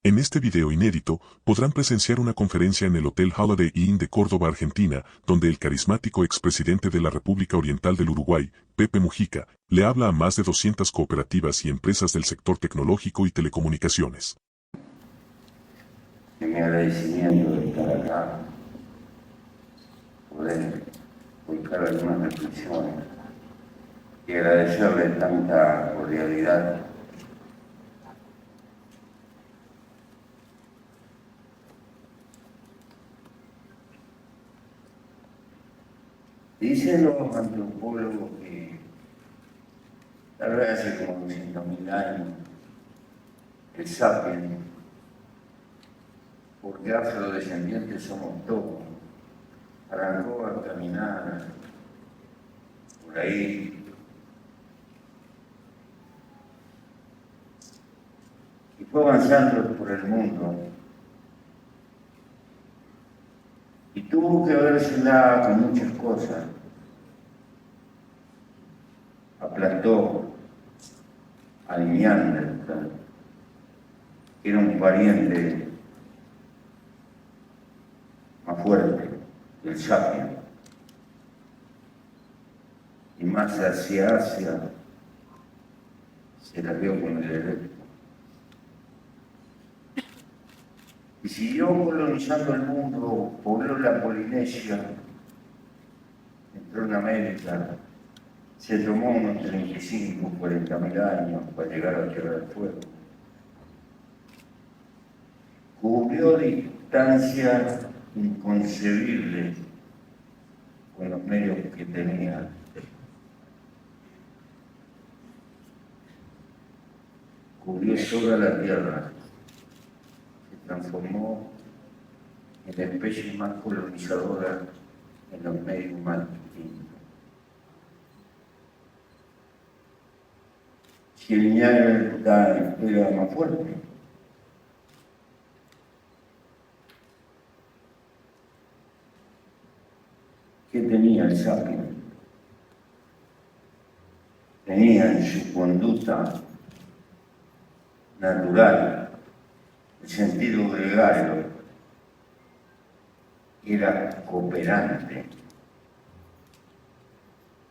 En este video inédito, podrán presenciar una conferencia en el Hotel Holiday Inn de Córdoba, Argentina, donde el carismático expresidente de la República Oriental del Uruguay, Pepe Mujica, le habla a más de 200 cooperativas y empresas del sector tecnológico y telecomunicaciones. Mi agradecimiento de estar acá, poder buscar algunas reflexiones y agradecerle tanta cordialidad. Dicen los antropólogos que tal vez hace como 200.000 años el sapiens, porque afrodescendientes somos todos, arrancó a caminar por ahí y fue avanzando por el mundo y tuvo que verselas con muchas cosas. Aplastó al Neandertal, que era un pariente más fuerte del sapiens, y más hacia Asia se la vio con el erecto. Y siguió colonizando el mundo, pobló la Polinesia, entró en América, se tomó unos 35, 40.000 años para llegar a Tierra del Fuego. Cubrió distancias inconcebibles con los medios que tenía. Cubrió toda la Tierra. Se transformó en la especie más colonizadora en los medios más distintos. Si el Neandertal era más fuerte, ¿qué tenía el sapiens? Tenía en su conducta natural el sentido gregario, era cooperante.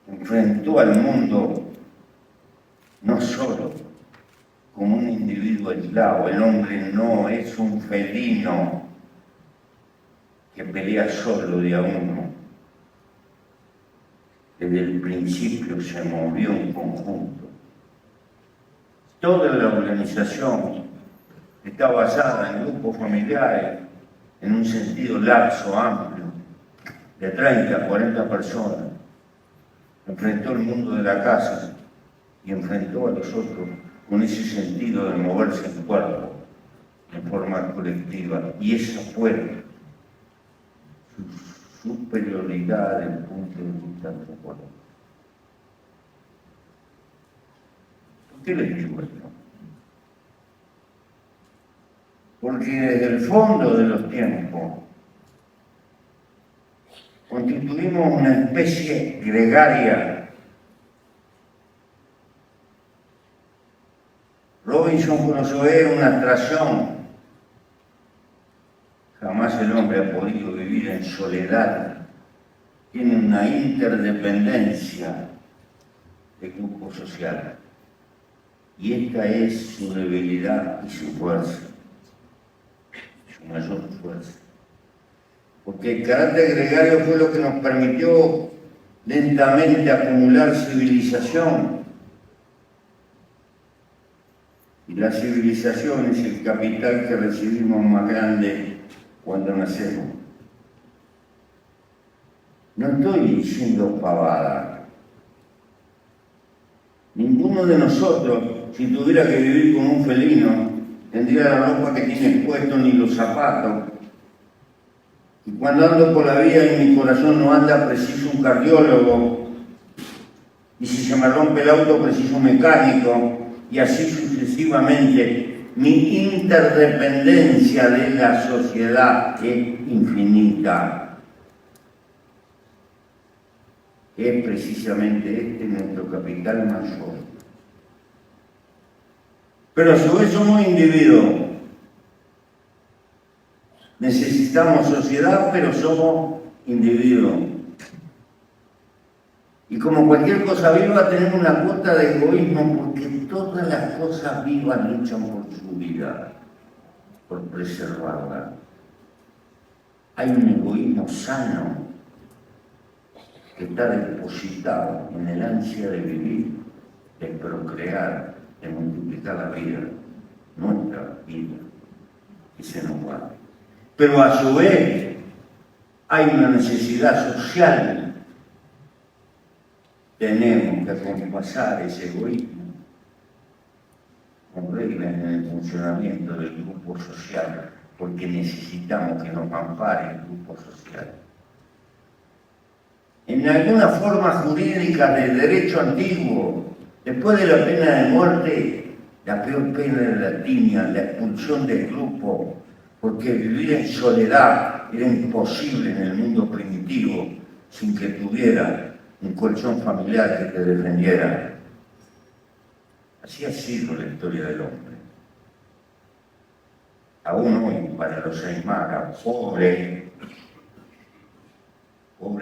Enfrentó al mundo no solo como un individuo aislado. El hombre no es un felino que pelea solo de a uno. Desde el principio se movió en conjunto. Toda la organización está basada en grupos familiares, en un sentido laxo, amplio, de 30, 40 personas. Enfrentó el mundo de la casa y enfrentó a los otros con ese sentido de moverse en cuerpo, en forma colectiva. Y esa fue su superioridad desde el punto de vista antropológico. ¿Por qué les digo esto? Porque desde el fondo de los tiempos constituimos una especie gregaria. Robinson Crusoe, una atracción. Jamás el hombre ha podido vivir en soledad. Tiene una interdependencia de grupo social. Y esta es su debilidad y su fuerza, su mayor fuerza. Porque el carácter gregario fue lo que nos permitió lentamente acumular civilización. Y la civilización es el capital que recibimos más grande cuando nacemos. No estoy diciendo pavada. Ninguno de nosotros, si tuviera que vivir con un felino, tendría la ropa que tiene puesto ni los zapatos. Y cuando ando por la vida y mi corazón no anda, preciso un cardiólogo. Y si se me rompe el auto, preciso un mecánico. Y así sucesivamente. Mi interdependencia de la sociedad es infinita. Es precisamente este nuestro capital mayor. Pero a su vez somos individuos Necesitamos sociedad, pero somos individuos. Y como cualquier cosa viva, tenemos una cuota de egoísmo porque todas las cosas vivas luchan por su vida, por preservarla. Hay un egoísmo sano que está depositado en el ansia de vivir, de procrear, de multiplicar la vida, nuestra vida, y se nos va. Pero a su vez hay una necesidad social. Tenemos que acompasar ese egoísmo con reglas en el funcionamiento del grupo social, porque necesitamos que nos ampare el grupo social. En alguna forma jurídica de derecho antiguo, después de la pena de muerte, la peor pena de la tiña, la expulsión del grupo, porque vivir en soledad era imposible en el mundo primitivo sin que tuviera un colchón familiar que te defendiera. Así ha sido la historia del hombre. Aún hoy, para los Aymara, pobre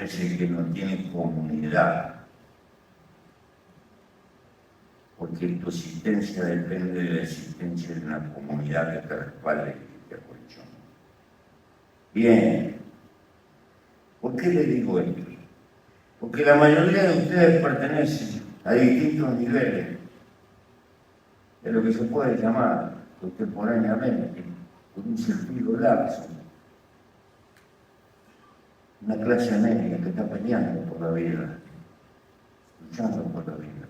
es el que no tiene comunidad, porque tu existencia depende de la existencia de una comunidad que te respalde y te acolchone. Bien, ¿por qué le digo esto? Porque la mayoría de ustedes pertenecen a distintos niveles de lo que se puede llamar contemporáneamente, con un sentido laxo, una clase media que está peleando por la vida, luchando por la vida.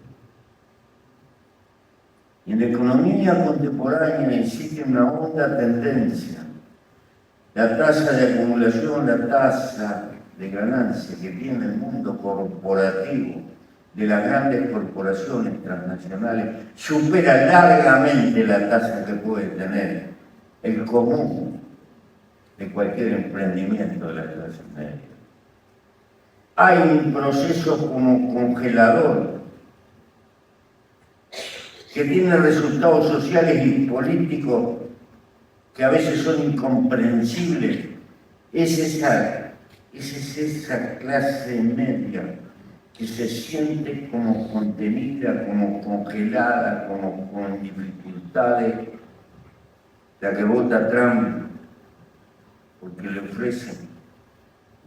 Y en la economía contemporánea existe una honda tendencia. La tasa de acumulación, la tasa de ganancia que tiene el mundo corporativo de las grandes corporaciones transnacionales supera largamente la tasa que puede tener el común de cualquier emprendimiento de la clase media. Hay un proceso como congelador que tiene resultados sociales y políticos que a veces son incomprensibles. Es esa clase media que se siente como contenida, como congelada, como con dificultades, la que vota a Trump porque le ofrecen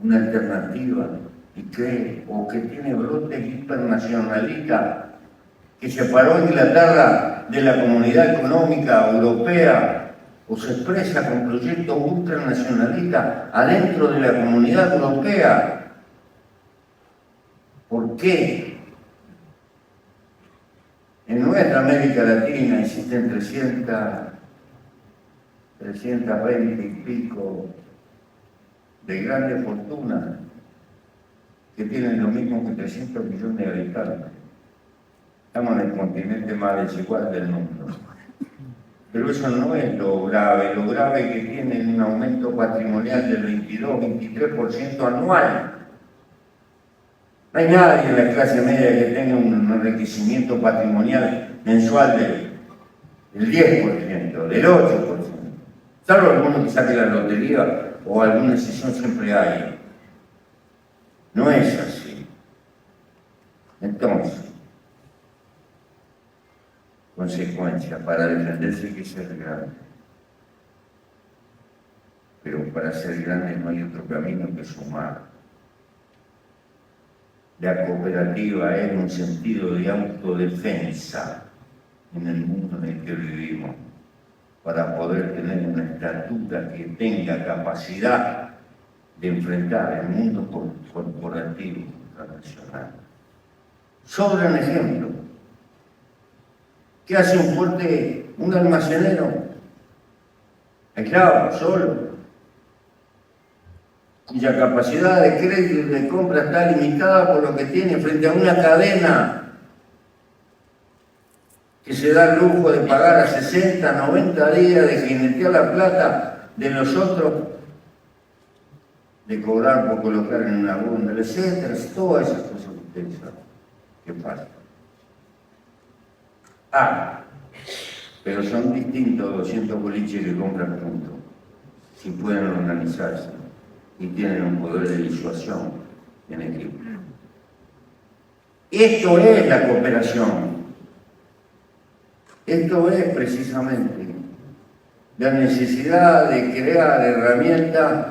una alternativa y cree, o que tiene brotes hipernacionalistas, que separó a Inglaterra de la comunidad económica europea, o se expresa con proyectos ultranacionalistas adentro de la comunidad europea. ¿Por qué? En nuestra América Latina existen 320 y pico de grandes fortunas que tienen lo mismo que 300 millones de habitantes. Estamos en el continente más desigual del mundo. Pero eso no es lo grave es que tienen un aumento patrimonial del 22-23% anual. No hay nadie en la clase media que tenga un enriquecimiento patrimonial mensual del 10%, del 8%. Salvo alguno que saque la lotería o alguna excepción siempre hay. No es así. Entonces, consecuencia, para defenderse hay que ser grande. Pero para ser grande no hay otro camino que sumar. La cooperativa es un sentido de autodefensa en el mundo en el que vivimos, para poder tener una estatura que tenga capacidad de enfrentar el mundo corporativo internacional. Sobran ejemplos. ¿Qué hace un almacenero? Aislado, solo, cuya capacidad de crédito y de compra está limitada por lo que tiene frente a una cadena que se da el lujo de pagar a 60, 90 días, de jinetear la plata de los otros, de cobrar por colocar en una bunda, etcétera, todas esas cosas que ustedes saben que pasan. Pero son distintos 200 boliches que compran juntos. si pueden organizarse y tienen un poder de disuasión en equipo. Esto es la cooperación. Esto es precisamente la necesidad de crear herramientas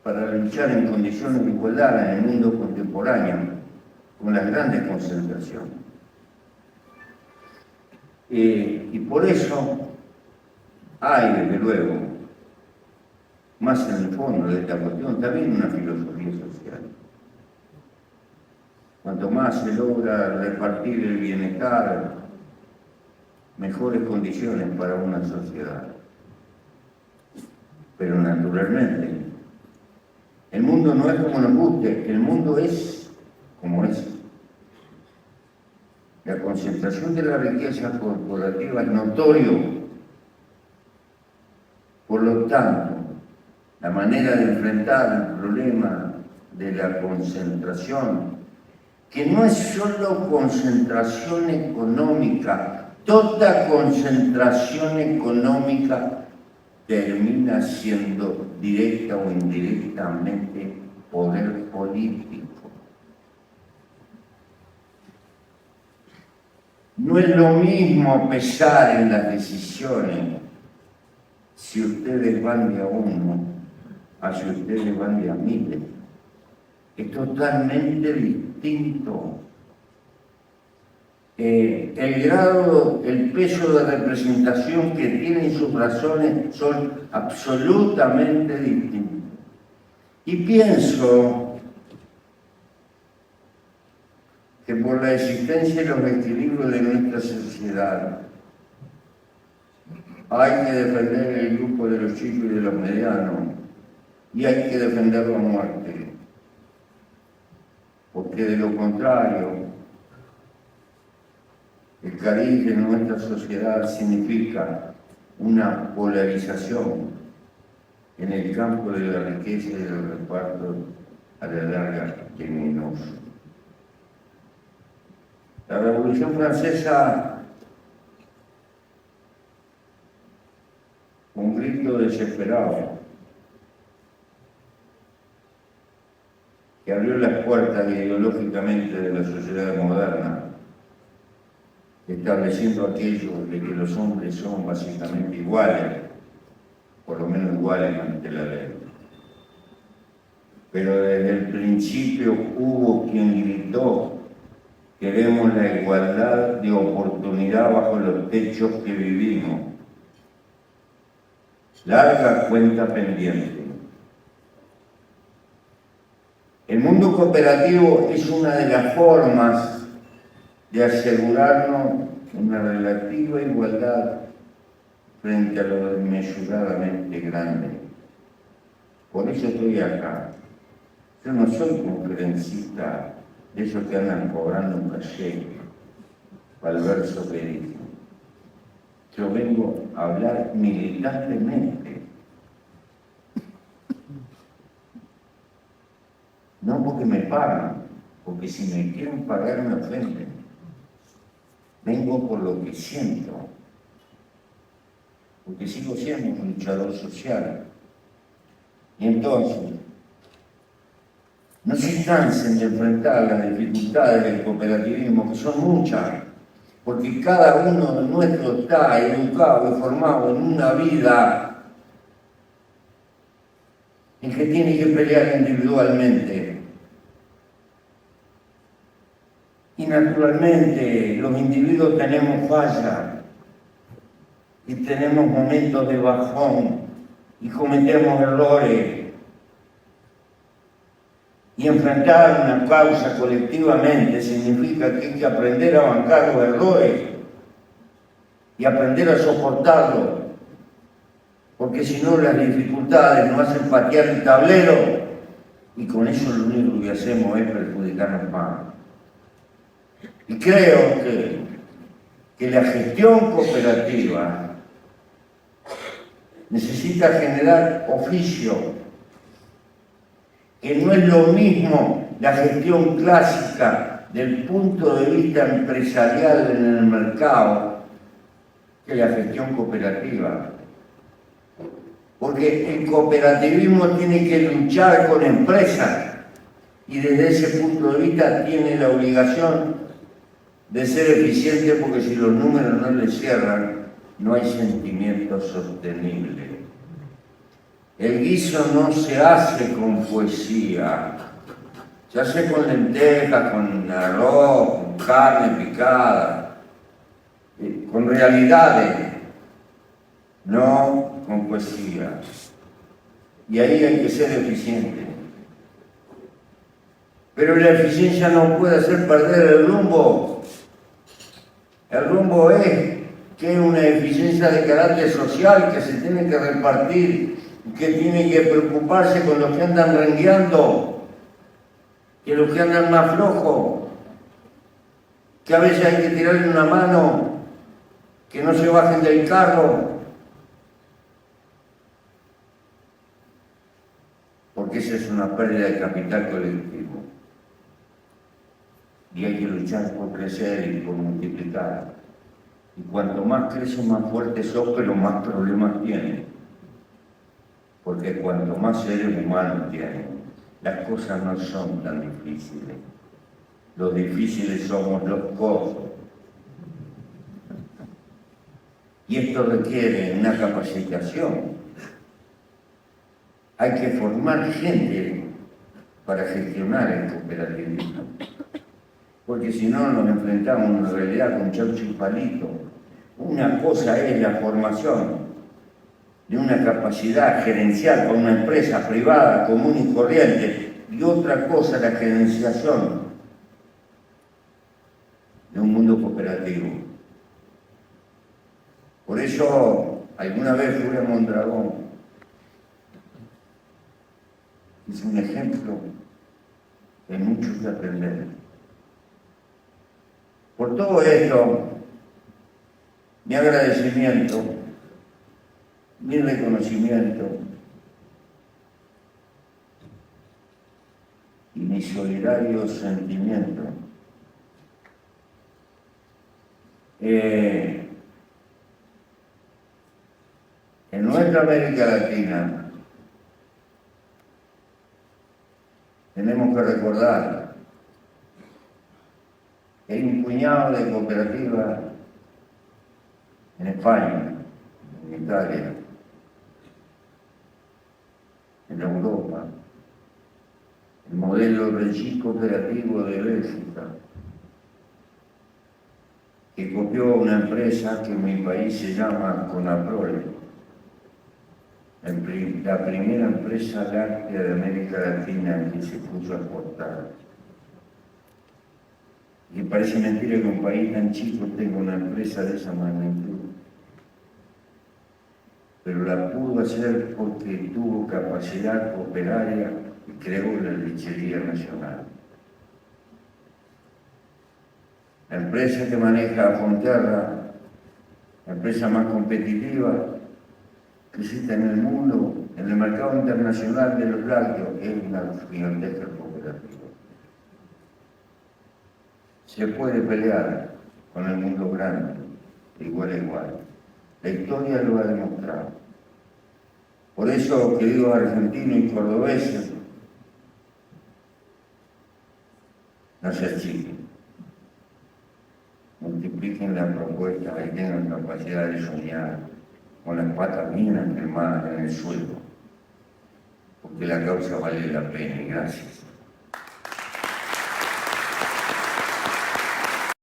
para luchar en condiciones de igualdad en el mundo contemporáneo con las grandes concentraciones. Y por eso hay, desde luego, más en el fondo de esta cuestión, también una filosofía social. Cuanto más se logra repartir el bienestar, mejores condiciones para una sociedad. Pero naturalmente, el mundo no es como nos guste, el mundo es como es. La concentración de la riqueza corporativa es notorio. Por lo tanto, la manera de enfrentar el problema de la concentración, que no es solo concentración económica, toda concentración económica termina siendo directa o indirectamente poder político. No es lo mismo pesar en las decisiones si ustedes van de a uno a si ustedes van de a miles. Es totalmente distinto. El grado, el peso de representación que tienen sus razones son absolutamente distintos. Y pienso que por la existencia de los equilibrios de nuestra sociedad hay que defender el grupo de los chicos y de los medianos y hay que defenderlo a muerte, porque de lo contrario el cariz de nuestra sociedad significa una polarización en el campo de la riqueza y del reparto a la larga criminoso. La Revolución Francesa, un grito desesperado, que abrió las puertas ideológicamente de la sociedad moderna, estableciendo aquello de que los hombres son básicamente iguales, por lo menos iguales ante la ley. Pero desde el principio hubo quien gritó: queremos la igualdad de oportunidad bajo los techos que vivimos. Larga cuenta pendiente. El mundo cooperativo es una de las formas de asegurarnos una relativa igualdad frente a lo desmesuradamente grande. Por eso estoy acá. Yo no soy conferencista de esos que andan cobrando un caché para el verso que dice. Yo vengo a hablar militantemente. No porque me pagan, porque si me quieren pagar me ofenden. Vengo por lo que siento, porque sigo siendo un luchador social. Y entonces, no se cansen de enfrentar las dificultades del cooperativismo, que son muchas, porque cada uno de nuestros está educado y formado en una vida en que tiene que pelear individualmente. Y naturalmente los individuos tenemos fallas y tenemos momentos de bajón y cometemos errores. Y enfrentar una causa colectivamente significa que hay que aprender a bancar los errores y aprender a soportarlos, porque si no las dificultades nos hacen patear el tablero y con eso lo único que hacemos es perjudicarnos más. Y creo que la gestión cooperativa necesita generar oficio, que no es lo mismo la gestión clásica del punto de vista empresarial en el mercado que la gestión cooperativa. porque el cooperativismo tiene que luchar con empresas y desde ese punto de vista tiene la obligación de ser eficiente, porque si los números no le cierran, no hay sentimiento sostenible. El guiso no se hace con poesía, se hace con lentejas, con arroz, con carne picada, con realidades, no con poesía. Y ahí hay que ser eficiente. Pero la eficiencia no puede hacer perder el rumbo. El rumbo es que es una eficiencia de carácter social que se tiene que repartir, que tiene que preocuparse con los que andan rengueando, que los que andan más flojos, que a veces hay que tirarle una mano, que no se bajen del carro, porque esa es una pérdida de capital colectivo. Y hay que luchar por crecer y por multiplicar. Y cuanto más crece, más fuerte sos, pero más problemas tienes. Porque cuanto más seres humanos tienen, las cosas no son tan difíciles. Los difíciles somos los costos. Y esto requiere una capacitación. Hay que formar gente para gestionar el cooperativismo. Porque si no nos enfrentamos a una realidad con chaucho y palito. Una cosa es la formación de una capacidad gerencial con una empresa privada común y corriente, y otra cosa la gerenciación de un mundo cooperativo. Por eso, alguna vez fui a Mondragón. Es un ejemplo de mucho que aprender. Por todo esto, mi agradecimiento, mi reconocimiento y mi solidario sentimiento en nuestra América Latina tenemos que recordar que hay un puñado de cooperativas en España, en Italia, en Europa, el modelo Régis cooperativo de Bélgica, que copió una empresa que en mi país se llama Conaprole, la primera empresa láctea de América Latina que se puso a exportar. Y parece mentira que un país tan chico tenga una empresa de esa magnitud. Pero la pudo hacer porque tuvo capacidad cooperaria y creó la lechería nacional. La empresa que maneja Fonterra, la empresa más competitiva que existe en el mundo, en el mercado internacional de los lácteos, es una gigantesca cooperativa. Se puede pelear con el mundo grande, de igual a igual. La historia lo ha demostrado. Por eso, queridos argentinos y cordobeses, no se achiquen. Multipliquen las propuestas y tengan capacidad de soñar con las patas bien afirmadas en el suelo, porque la causa vale la pena. Gracias.